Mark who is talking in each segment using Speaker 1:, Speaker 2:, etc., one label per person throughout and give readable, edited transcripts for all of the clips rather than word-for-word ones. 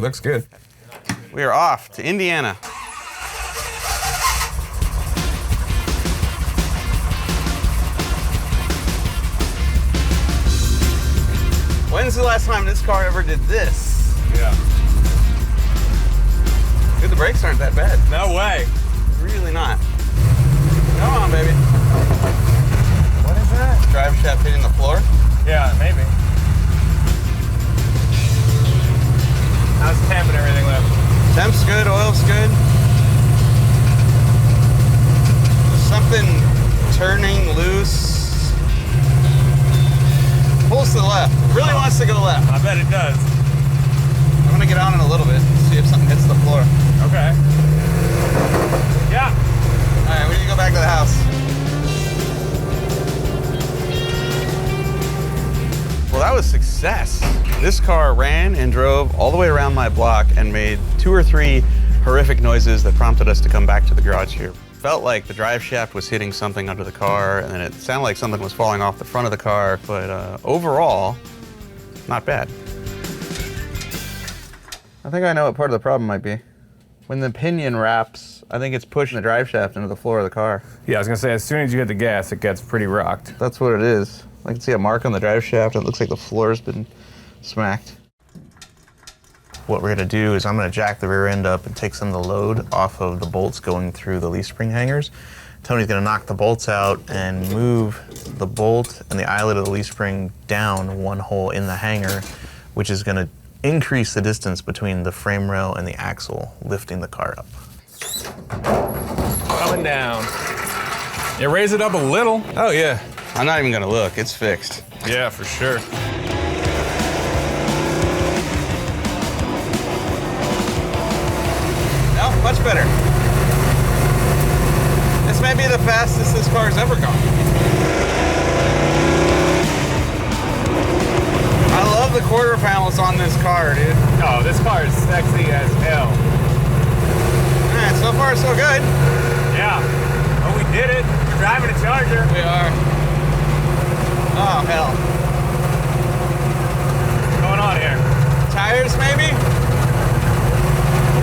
Speaker 1: It looks good.
Speaker 2: We are off to Indiana. When's the last time this car ever did this?
Speaker 3: Yeah.
Speaker 2: Dude, the brakes aren't that bad.
Speaker 3: No way.
Speaker 2: Really not. Come on, baby.
Speaker 3: What is that?
Speaker 2: Drive shaft hitting the floor.
Speaker 3: Yeah, maybe. How's the temp and everything look?
Speaker 2: Temp's good, oil's good. Something turning loose. Pulls to the left. Really wants to go left.
Speaker 3: I bet it does.
Speaker 2: I'm gonna get on it a little bit, see if something hits the floor.
Speaker 3: Okay. Yeah.
Speaker 2: All right, we need to go back to the house. Well, that was success. This car ran and drove all the way around my block and made 2 or 3 horrific noises that prompted us to come back to the garage here. Felt like the drive shaft was hitting something under the car, and then it sounded like something was falling off the front of the car, but overall, not bad. I think I know what part of the problem might be. When the pinion wraps, I think it's pushing the drive shaft into the floor of the car.
Speaker 3: Yeah, I was gonna say, as soon as you hit the gas, it gets pretty rocked.
Speaker 2: That's what it is. I can see a mark on the drive shaft. It looks like the floor's been smacked. What we're gonna do is I'm gonna jack the rear end up and take some of the load off of the bolts going through the leaf spring hangers. Tony's gonna knock the bolts out and move the bolt and the eyelet of the leaf spring down 1 hole in the hanger, which is gonna increase the distance between the frame rail and the axle, lifting the car up.
Speaker 3: Coming down. Yeah, raise it up a little.
Speaker 2: Oh yeah. I'm not even gonna look, it's fixed.
Speaker 3: Yeah, for sure.
Speaker 2: No, much better. This may be the fastest this car's ever gone. I love the quarter panels on this car, dude.
Speaker 3: Oh, this car is sexy as hell.
Speaker 2: All right, so far so good.
Speaker 3: Yeah. Oh, we did it. We're driving a Charger.
Speaker 2: We are. Oh, hell.
Speaker 3: What's going on here?
Speaker 2: Tires, maybe?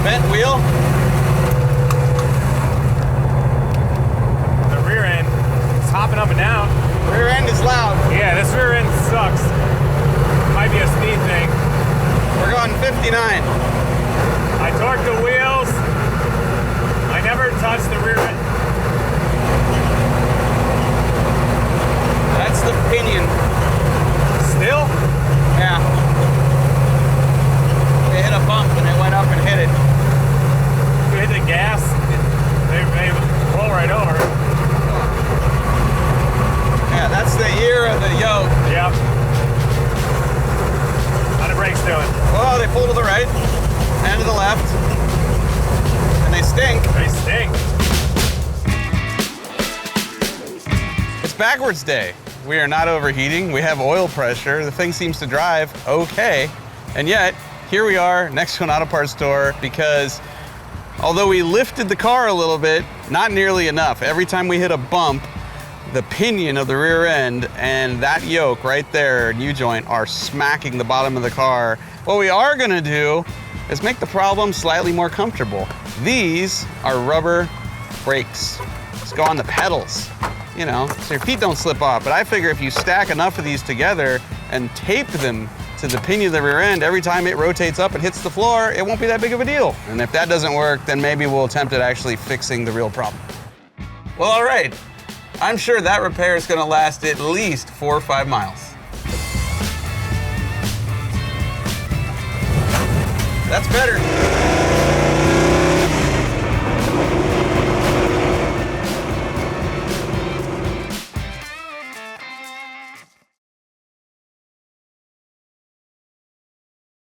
Speaker 2: Bent wheel?
Speaker 3: The rear end is hopping up and down.
Speaker 2: Rear end is loud.
Speaker 3: Yeah, this rear end sucks. Might be a speed thing.
Speaker 2: We're going 59.
Speaker 3: I torqued the wheels. I never touched the rear end.
Speaker 2: That's the pinion.
Speaker 3: Still?
Speaker 2: Yeah. They hit a bump and it went up and hit it.
Speaker 3: You hit the gas, they roll right over.
Speaker 2: Yeah, that's the ear of the yoke.
Speaker 3: Yep. How the brakes doing?
Speaker 2: Well, they pull to the right and to the left. And they stink.
Speaker 3: They stink.
Speaker 2: It's backwards day. We are not overheating. We have oil pressure. The thing seems to drive okay. And yet, here we are next to an auto parts store because although we lifted the car a little bit, not nearly enough. Every time we hit a bump, the pinion of the rear end and that yoke right there, U-joint, are smacking the bottom of the car. What we are gonna do is make the problem slightly more comfortable. These are rubber brakes. Let's go on the pedals, you know, so your feet don't slip off. But I figure if you stack enough of these together and tape them to the pinion of the rear end, every time it rotates up and hits the floor, it won't be that big of a deal. And if that doesn't work, then maybe we'll attempt at actually fixing the real problem. Well, all right. I'm sure that repair is gonna last at least 4 or 5 miles. That's better.